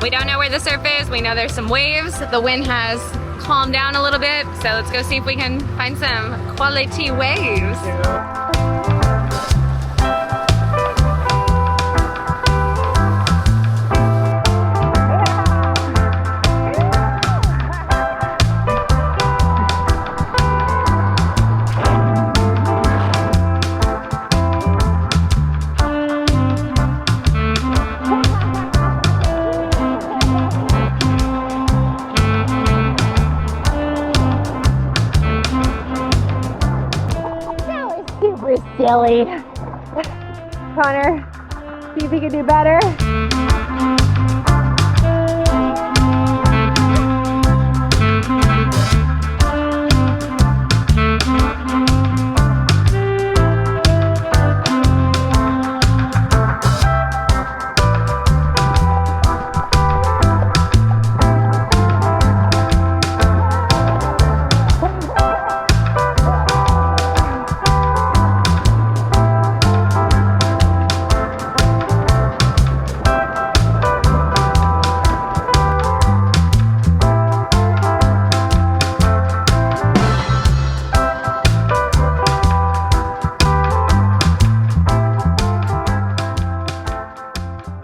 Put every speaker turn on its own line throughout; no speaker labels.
We don't know where the surf is. We know there's some waves. The wind has calmed down a little bit. So let's go see if we can find some quality waves.
Silly. Connor, see if he can do better.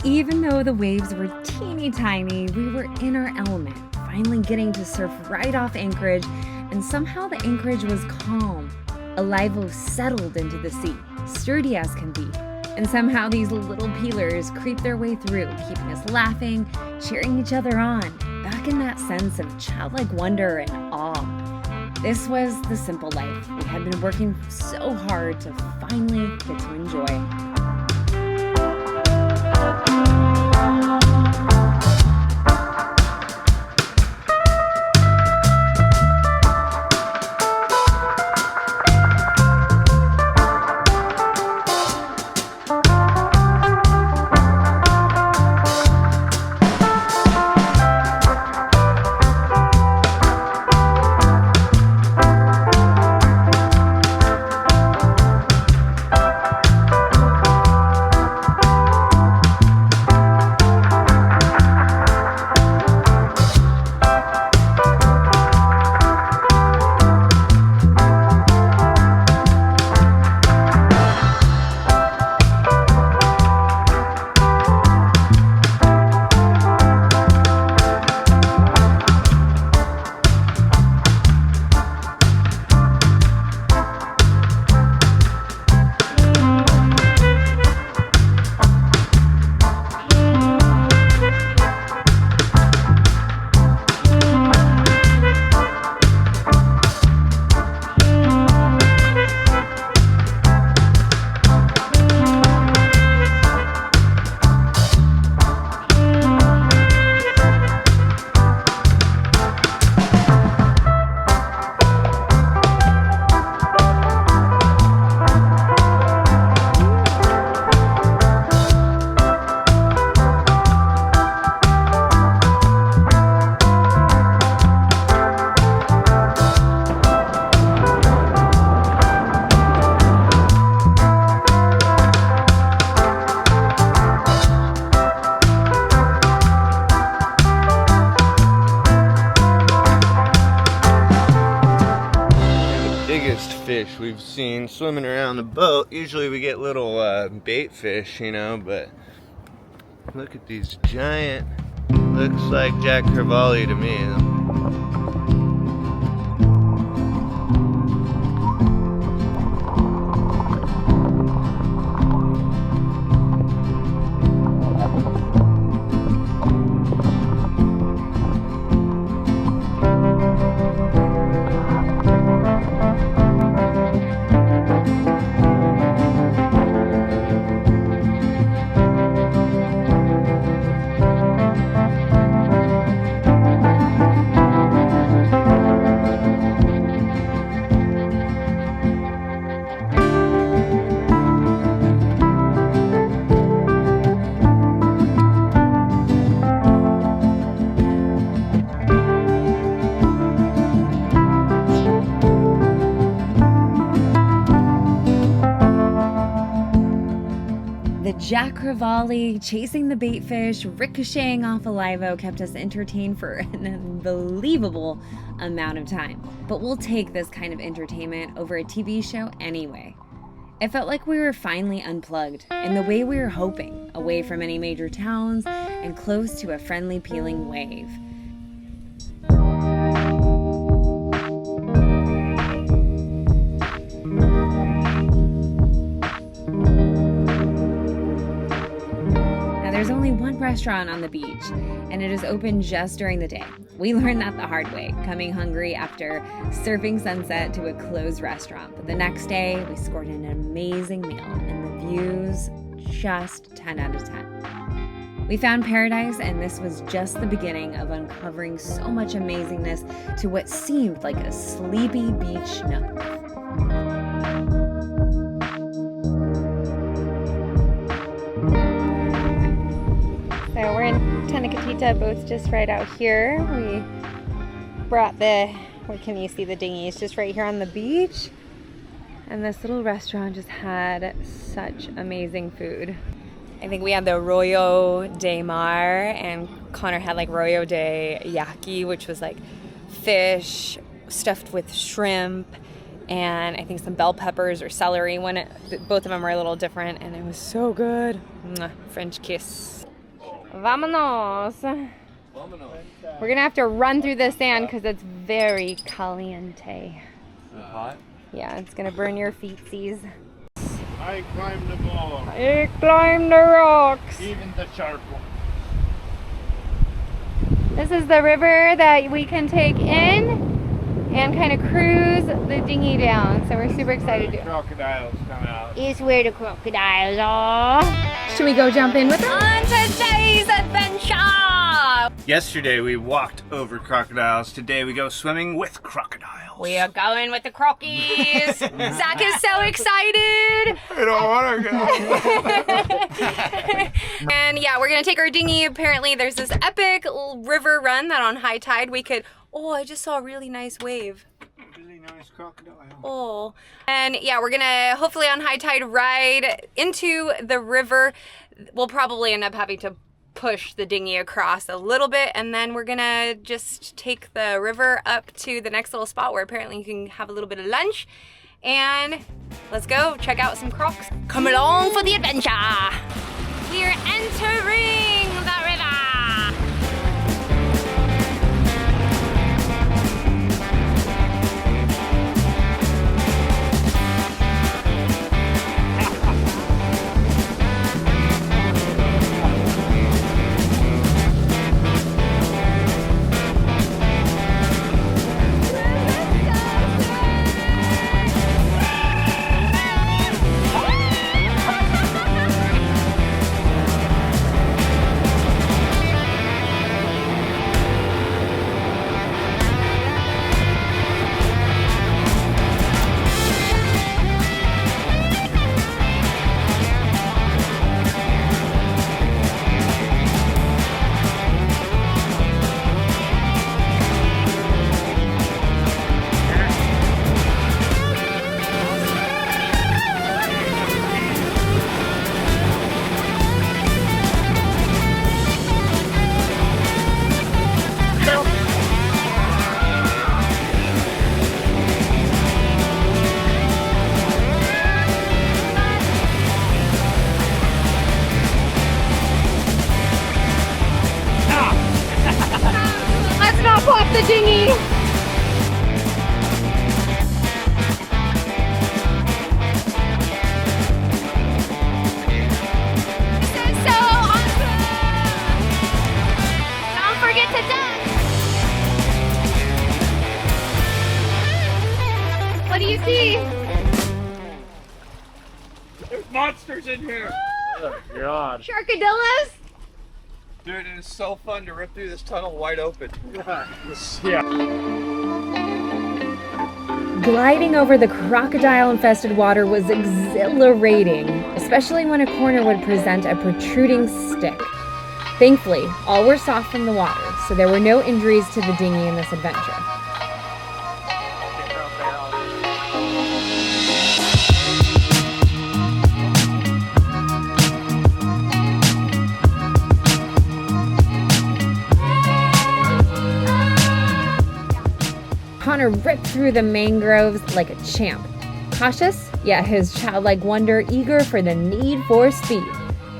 Even though the waves were teeny tiny, we were in our element, finally getting to surf right off anchorage, and somehow the anchorage was calm. Alivo settled into the sea, sturdy as can be, and somehow these little peelers creep their way through, keeping us laughing, cheering each other on, back in that sense of childlike wonder and awe. This was the simple life we had been working so hard to finally get to enjoy.
Fish we've seen swimming around the boat. Usually we get little bait fish, you know, but look at these giant, looks like Jack Crevalle to me.
Jack Crevalle chasing the bait fish, ricocheting off Alivo kept us entertained for an unbelievable amount of time. But we'll take this kind of entertainment over a TV show anyway. It felt like we were finally unplugged in the way we were hoping, away from any major towns and close to a friendly peeling wave. There's only one restaurant on the beach, and it is open just during the day. We learned that the hard way, coming hungry after surfing sunset to a closed restaurant. But the next day, we scored an amazing meal, and the views, just 10 out of 10. We found paradise, and this was just the beginning of uncovering so much amazingness to what seemed like a sleepy beach nook.
So we're in Tenacatita, boat's just right out here. We brought where can you see the dinghy? It's just right here on the beach. And this little restaurant just had such amazing food. I think we had the rollo de mar, and Connor had like rollo de yaki, which was like fish stuffed with shrimp, and I think some bell peppers or celery. Both of them were a little different, and it was so good. Mwah, French kiss. Vámonos. We're gonna have to run through the sand because it's very caliente.
Is it hot?
Yeah, it's gonna burn your feetsies.
I climbed the wall.
I climbed the rocks.
Even the sharp one.
This is the river that we can take in and kind of cruise the dinghy down. So we're super excited to do.
Crocodiles come out.
It's where the crocodiles are.
Should we go jump in with them?
On today's adventure!
Yesterday we walked over crocodiles. Today we go swimming with crocodiles.
We are going with the crockies. Zach is so excited.
I don't want to go.
And yeah, we're gonna take our dinghy. Apparently there's this epic river run that on high tide we could, oh, I just saw a really nice wave.
Really nice crocodile.
Oh. And yeah, we're gonna hopefully on high tide ride into the river. We'll probably end up having to push the dinghy across a little bit, and then we're gonna just take the river up to the next little spot where apparently you can have a little bit of lunch, and let's go check out some crocs. Come along for the adventure. We're entering the river. The dinghy. This is so awesome. Don't forget to duck. What do you see?
There's monsters in here. Oh, God.
Sharkadillos?
Dude, it is so fun to rip through this tunnel wide open.
Yeah.
Gliding over the crocodile-infested water was exhilarating, especially when a corner would present a protruding stick. Thankfully, all were soft from the water, so there were no injuries to the dinghy in this adventure. Connor ripped through the mangroves like a champ. Cautious, yet his childlike wonder eager for the need for speed.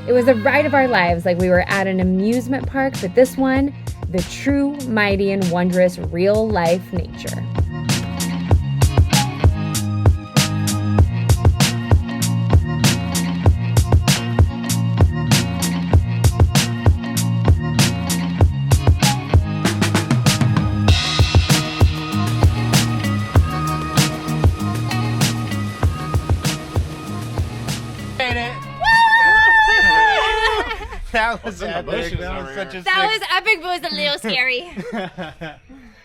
It was the ride of our lives, like we were at an amusement park, but this one, the true, mighty, and wondrous real-life nature.
That was epic. That was such a
That was epic, but it was a little scary.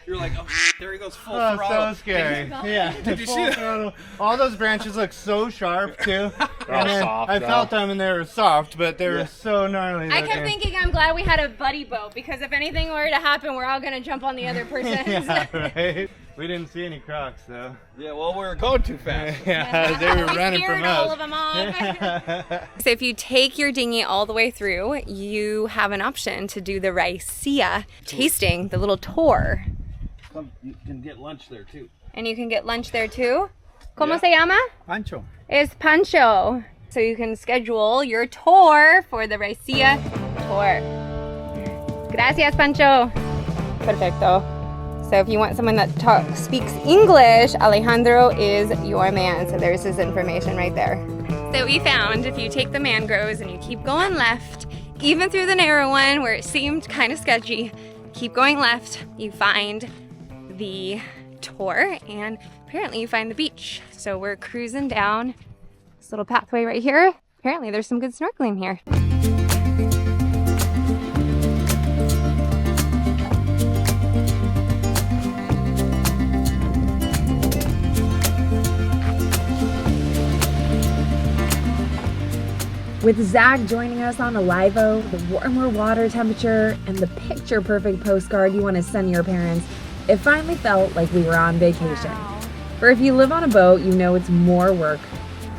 You're like, oh, there he goes, full
Oh,
throttle.
so scary. Yeah.
Did you see that?
Throttle. All those branches look so sharp too.
They're all
And then
soft,
I
though.
felt them and they were soft, but they were so gnarly.
I kept
looking.
thinking I'm glad we had a buddy boat, because if anything were to happen, we're all gonna jump on the other person's.
Yeah, right. We didn't see any crocs though.
Yeah, well, we were going too fast.
Yeah, they were
We
running
scared
from
all
us.
of them off.
So if you take your dinghy all the way through, you have an option to do the raicilla tasting, the little tour.
You can get lunch there, too.
And you can get lunch there too. ¿Cómo se llama?
Pancho.
Es Pancho. So you can schedule your tour for the raicilla tour. Gracias, Pancho. Perfecto. So if you want someone that speaks English, Alejandro is your man. So there's his information right there. So we found if you take the mangroves and you keep going left, even through the narrow one where it seemed kind of sketchy, keep going left, you find the tour and apparently you find the beach. So we're cruising down this little pathway right here. Apparently there's some good snorkeling here.
With Zach joining us on Alivo, the warmer water temperature, and the picture-perfect postcard you want to send your parents, it finally felt like we were on vacation. For if you live on a boat, you know it's more work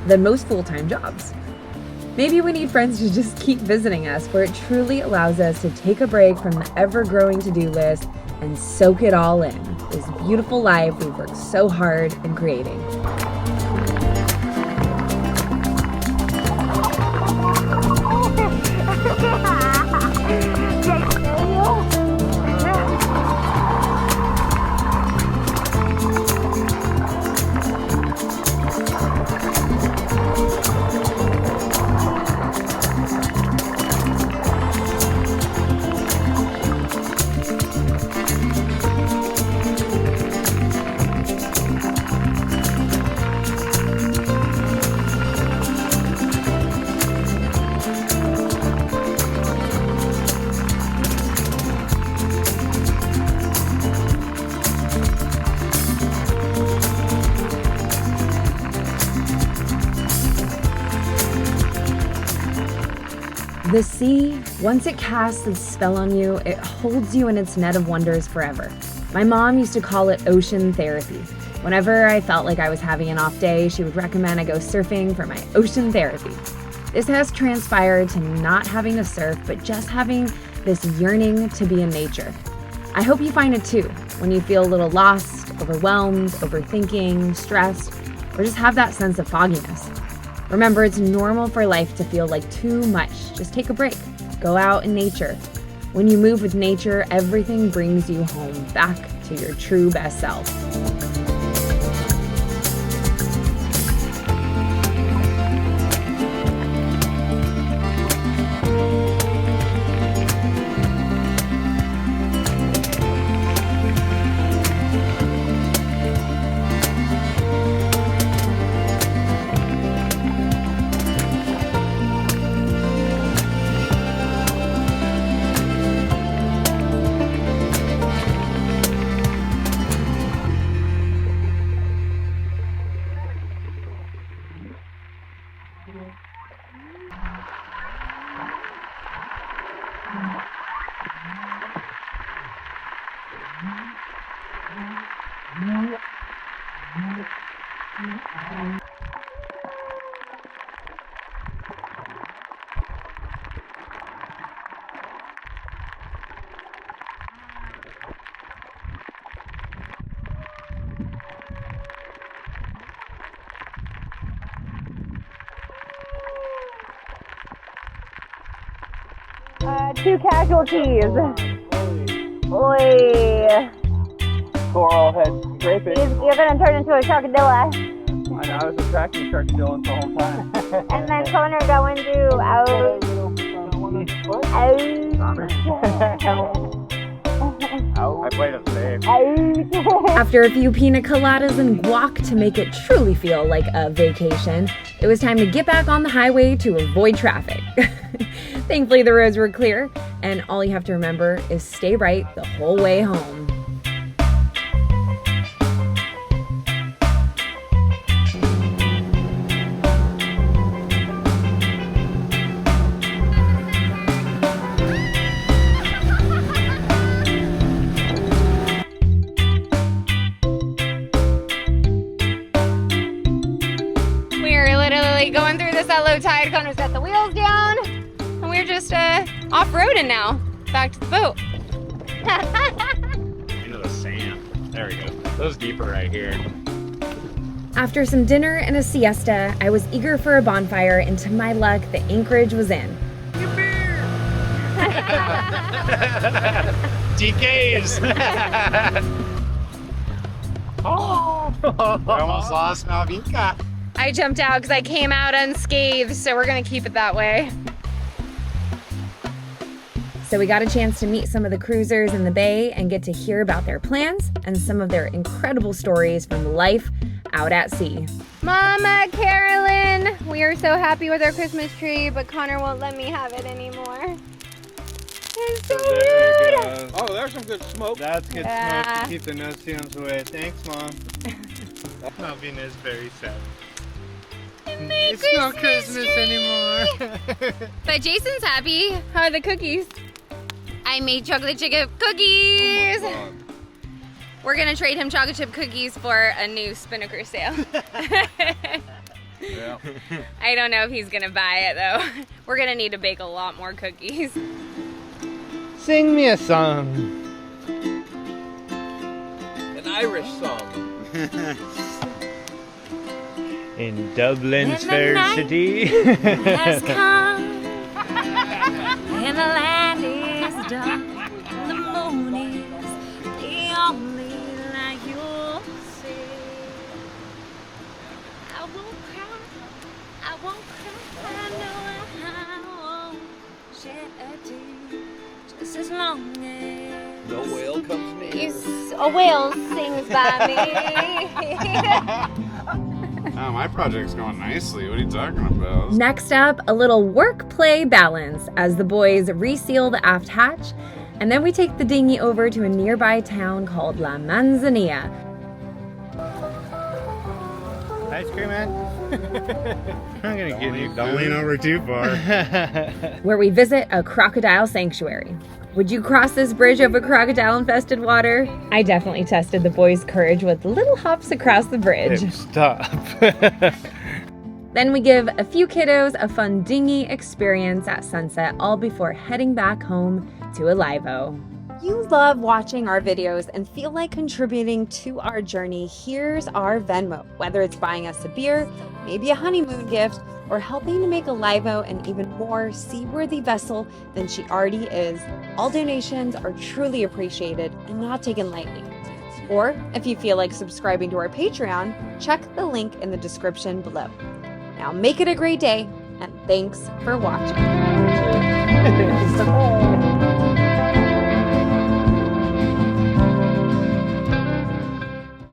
than most full-time jobs. Maybe we need friends to just keep visiting us, for it truly allows us to take a break from the ever-growing to-do list and soak it all in, this beautiful life we've worked so hard in creating. The sea, once it casts its spell on you, it holds you in its net of wonders forever. My mom used to call it ocean therapy. Whenever I felt like I was having an off day, she would recommend I go surfing for my ocean therapy. This has transpired to not having to surf, but just having this yearning to be in nature. I hope you find it too, when you feel a little lost, overwhelmed, overthinking, stressed, or just have that sense of fogginess. Remember, it's normal for life to feel like too much. Just take a break. Go out in nature. When you move with nature, everything brings you home, back to your true best self.
2 casualties. Oi.
Coral head scraping.
You're gonna turn into a sharkadilla.
I know, I was attracting sharkadillas the whole time.
And then Connor going to out.
I played it safe.
After a few pina coladas and guac to make it truly feel like a vacation, it was time to get back on the highway to avoid traffic. Thankfully, the roads were clear, and all you have to remember is stay right the whole way home.
Going through this at low tide. Connor's got the wheels down, and we're just off-roading now, back to the boat.
Into the sand. There we go. Those deeper right here.
After some dinner and a siesta, I was eager for a bonfire, and to my luck, the anchorage was in.
DKs! Oh! I almost lost Malvika.
I jumped out because I came out unscathed, so we're gonna keep it that way.
So we got a chance to meet some of the cruisers in the bay and get to hear about their plans and some of their incredible stories from life out at sea.
Mama Carolyn, we are so happy with our Christmas tree, but Connor won't let me have it anymore. It's so rude.
Oh, there's some good smoke. That's good smoke to keep the no-see-ums away. Thanks, Mom. Malvina is very sad. It's not Christmas anymore.
But Jason's happy. How are the cookies? I made chocolate chip cookies.
Oh
We're gonna trade him chocolate chip cookies for a new spinnaker sail.
yeah.
I don't know if he's gonna buy it though. We're gonna need to bake a lot more cookies.
Sing me a song.
An Irish song.
In Dublin's fair city.
Has come, and the land is dark, the moon is the only light you'll see. I won't cry, I won't cry, I know I won't shed a tear, just as long as
No whale comes near.
A whale sings by me.
Oh, my project's going nicely. What are you talking about?
Next up, a little work-play balance as the boys reseal the aft hatch, and then we take the dinghy over to a nearby town called La Manzanilla.
Ice cream, man. I'm gonna get you.
Don't lean over too far.
Where we visit a crocodile sanctuary. Would you cross this bridge over crocodile-infested water? I definitely tested the boys' courage with little hops across the bridge.
Hey, stop.
Then we give a few kiddos a fun dinghy experience at sunset, all before heading back home to Alivo. If you love watching our videos and feel like contributing to our journey, here's our Venmo. Whether it's buying us a beer, maybe a honeymoon gift, or helping to make Alivo an even more seaworthy vessel than she already is, all donations are truly appreciated and not taken lightly. Or if you feel like subscribing to our Patreon, check the link in the description below. Now make it a great day, and thanks for watching.